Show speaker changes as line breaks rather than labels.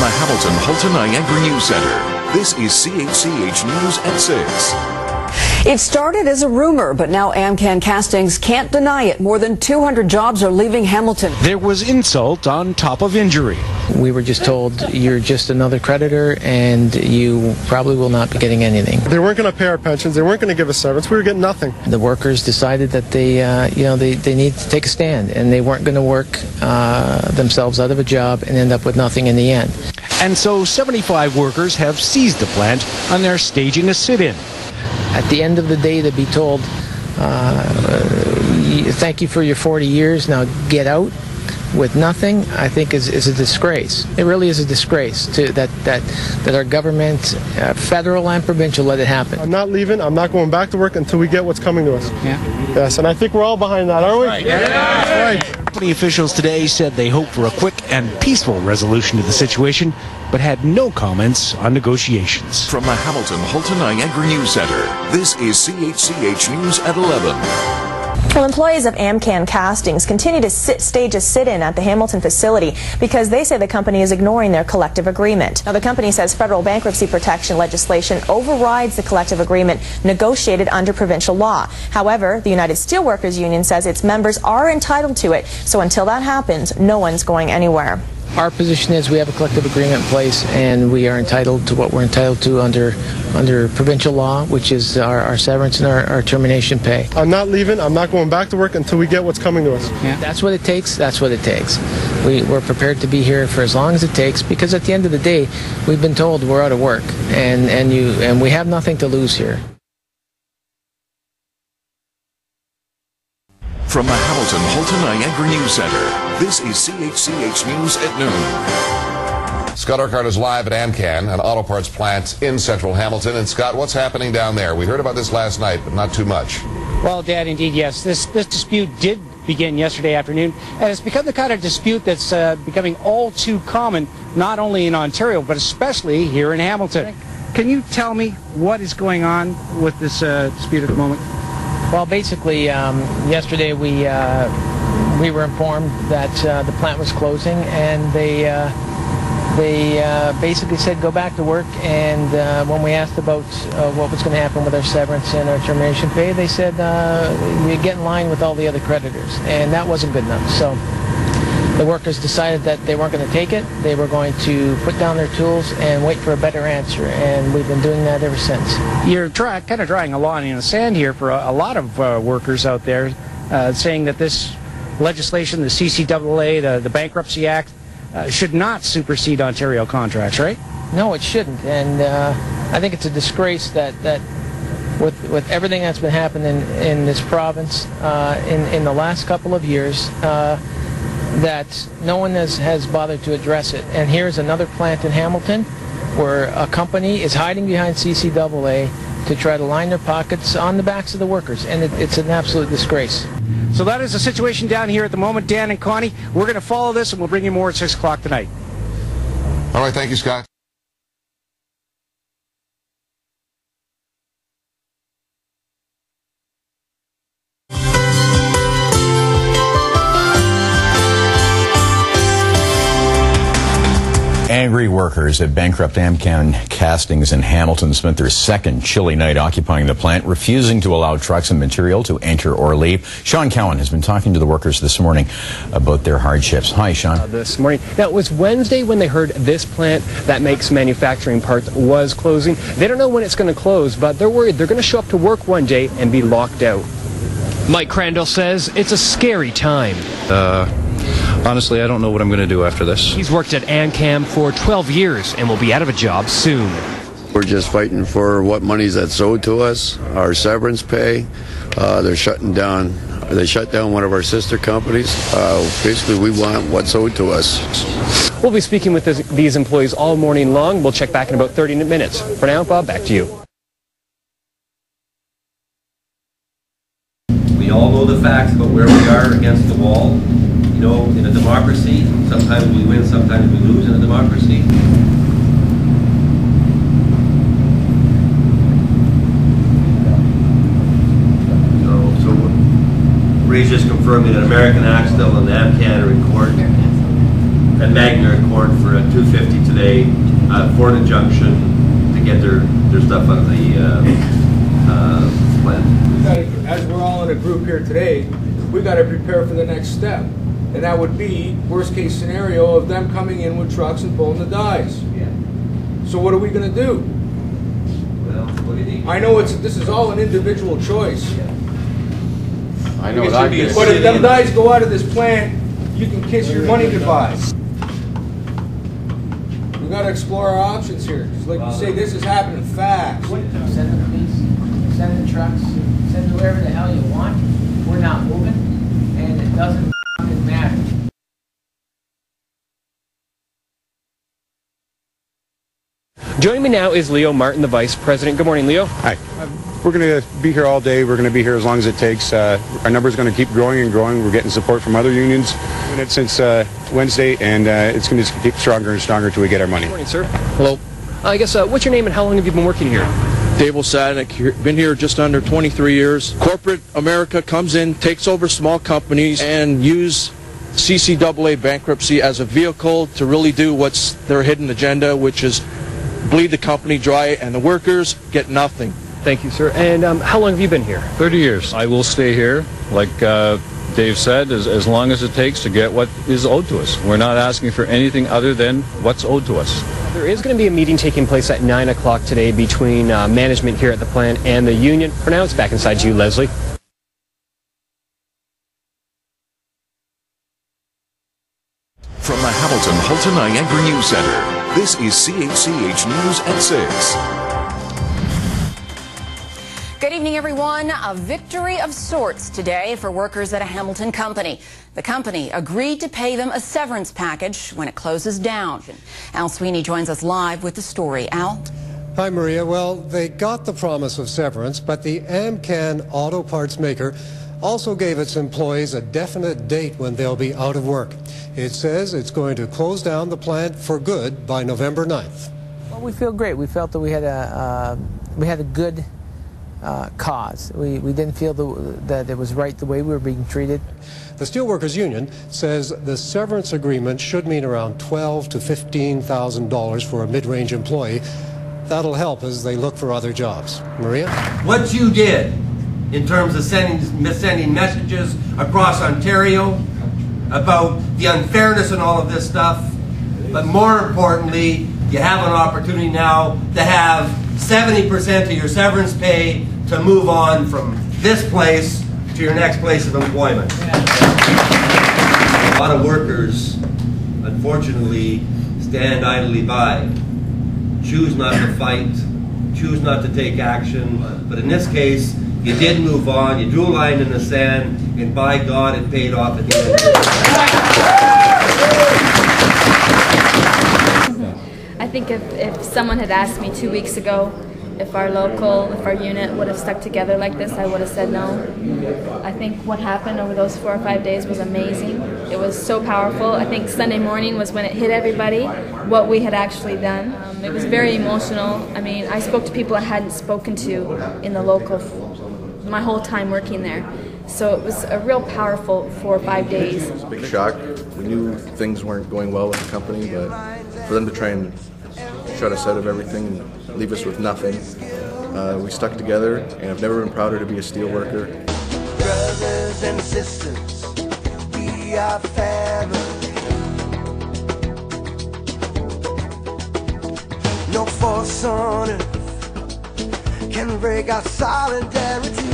the Hamilton-Halton Niagara News Center, this is CHCH News at 6.
It started as a rumor, but now Amcan Castings can't deny it. More than 200 jobs are leaving Hamilton.
There was insult on top of injury.
We were just told you're just another creditor and you probably will not be getting anything.
They weren't going to pay our pensions. They weren't going to give us severance. We were getting nothing.
The workers decided that they need to take a stand, and they weren't going to work themselves out of a job and end up with nothing in the end.
And so 75 workers have seized the plant and they're staging a sit-in.
At the end of the day, to be told, thank you for your 40 years, now get out with nothing, I think is a disgrace. It really is a disgrace that our government, federal and provincial, let it happen.
I'm not leaving. I'm not going back to work until we get what's coming to us.
Yeah.
Yes, and I think we're all behind that, aren't we?
Right. Yeah.
That's right.
Company officials today said they hope for a quick and peaceful resolution to the situation, but had no comments on negotiations.
From the Hamilton-Halton Niagara News Center, this is CHCH News at 11.
Well, employees of Amcan Castings continue to stage a sit-in at the Hamilton facility because they say the company is ignoring their collective agreement. Now, the company says federal bankruptcy protection legislation overrides the collective agreement negotiated under provincial law. However, the United Steelworkers Union says its members are entitled to it, so until that happens, no one's going anywhere.
Our position is we have a collective agreement in place, and we are entitled to what we're entitled to under provincial law, which is our severance and our termination pay.
I'm not leaving. I'm not going back to work until we get what's coming to us.
Yeah. That's what it takes. That's what it takes. We're prepared to be here for as long as it takes, because at the end of the day, we've been told we're out of work, and we have nothing to lose here.
From the Hamilton-Halton Niagara News Center, this is CHCH News at noon.
Scott Urquhart is live at Amcan, an auto parts plant in central Hamilton. And Scott, what's happening down there? We heard about this last night, but not too much.
Well, Dad, indeed, yes. This dispute did begin yesterday afternoon, and it's become the kind of dispute that's becoming all too common, not only in Ontario, but especially here in Hamilton. Can you tell me what is going on with this dispute at the moment?
Well, basically, yesterday we were informed that the plant was closing, and they basically said go back to work. And when we asked about what was going to happen with our severance and our termination pay, they said you get in line with all the other creditors, and that wasn't good enough. So the workers decided that they weren't going to take it. They were going to put down their tools and wait for a better answer, and we've been doing that ever since.
You're kind of drawing a line in the sand here for a lot of workers out there, saying that this legislation, the CCAA, the Bankruptcy Act, should not supersede Ontario contracts, right?
No, it shouldn't, and I think it's a disgrace that with everything that's been happening in this province in the last couple of years, that no one has bothered to address it. And here's another plant in Hamilton where a company is hiding behind CCAA to try to line their pockets on the backs of the workers, and it's an absolute disgrace.
So that is the situation down here at the moment, Dan and Connie. We're going to follow this, and we'll bring you more at 6 o'clock tonight.
All right, thank you, Scott.
Angry workers at bankrupt Amcan Castings in Hamilton spent their second chilly night occupying the plant, refusing to allow trucks and material to enter or leave. Sean Cowan has been talking to the workers this morning about their hardships. Hi, Sean.
This morning. Now, it was Wednesday when they heard this plant that makes manufacturing parts was closing. They don't know when it's going to close, but they're worried they're going to show up to work one day and be locked out. Mike Crandall says it's a scary time.
Honestly, I don't know what I'm going to do after this.
He's worked at Amcan for 12 years and will be out of a job soon.
We're just fighting for what money's that's owed to us, our severance pay. They're shutting down. They shut down one of our sister companies. Basically, we want what's owed to us.
We'll be speaking with these employees all morning long. We'll check back in about 30 minutes. For now, Bob, back to you.
We all know the facts about where we are against the wall. You know, in a democracy, sometimes we win, sometimes we lose in a democracy. So Ray's just confirming that American Axtell and Amcan are in court. at Magna Accord for a $250 today for an injunction to get their stuff out of the plant.
As we're all in a group here today, we got to prepare for the next step, and that would be worst case scenario of them coming in with trucks and pulling the dies.
Yeah.
So what are we going to do?
Well, what do you think?
I know this is all an individual choice.
Yeah.
I know what I did.
But if them dies go out of this plant, you can kiss your money goodbye. We got to explore our options here. Because like you say, this is happening fast.
Send the police, send the trucks, send whoever the hell you want. We're not moving, and it doesn't matter.
Joining me now is Leo Martin, the Vice President. Good morning, Leo.
Hi. We're going to be here all day. We're going to be here as long as it takes. Our numbers are going to keep growing and growing. We're getting support from other unions. We've been it since Wednesday, and it's going to keep stronger and stronger until we get our money.
Good morning, sir.
Hello.
I guess, what's your name and how long have you been working here?
Dave Osadnik, been here just under 23 years. Corporate America comes in, takes over small companies, and use CCAA bankruptcy as a vehicle to really do what's their hidden agenda, which is bleed the company dry, and the workers get nothing.
Thank you, sir. And how long have you been here?
30 years. I will stay here, like Dave said, as long as it takes to get what is owed to us. We're not asking for anything other than what's owed to us.
There is going to be a meeting taking place at 9 o'clock today between management here at the plant and the union. For now, it's back inside you, Leslie.
From the Hamilton Halton Niagara News Center, this is CHCH News at 6.
Good evening, everyone. A victory of sorts today for workers at a Hamilton company. The company agreed to pay them a severance package when it closes down. Al Sweeney joins us live with the story. Al?
Hi, Maria. Well, they got the promise of severance, but the Amcan auto parts maker also gave its employees a definite date when they'll be out of work. It says it's going to close down the plant for good by November 9th.
Well, we feel great. We felt that we had a good cause. We didn't feel that it was right the way we were being treated.
The Steelworkers Union says the severance agreement should mean around $12,000 to $15,000 for a mid-range employee. That'll help as they look for other jobs. Maria?
What you did in terms of sending messages across Ontario about the unfairness and all of this stuff, but more importantly, you have an opportunity now to have 70% of your severance pay to move on from this place to your next place of employment. A lot of workers, unfortunately, stand idly by, choose not to fight, choose not to take action, but in this case, you did move on, you drew a line in the sand, and by God, it paid off at the end of
it. I think if someone had asked me 2 weeks ago if our unit would have stuck together like this, I would have said no. I think what happened over those 4 or 5 days was amazing. It was so powerful. I think Sunday morning was when it hit everybody, what we had actually done. It was very emotional. I mean, I spoke to people I hadn't spoken to in the local my whole time working there. So it was a real powerful 4 or 5 days.
It was a big shock. We knew things weren't going well with the company, but for them to try and shut us out of everything and leave us with nothing, we stuck together, and I've never been prouder to be a steel worker.
Brothers and sisters, we are family. No force on earth can break our solidarity.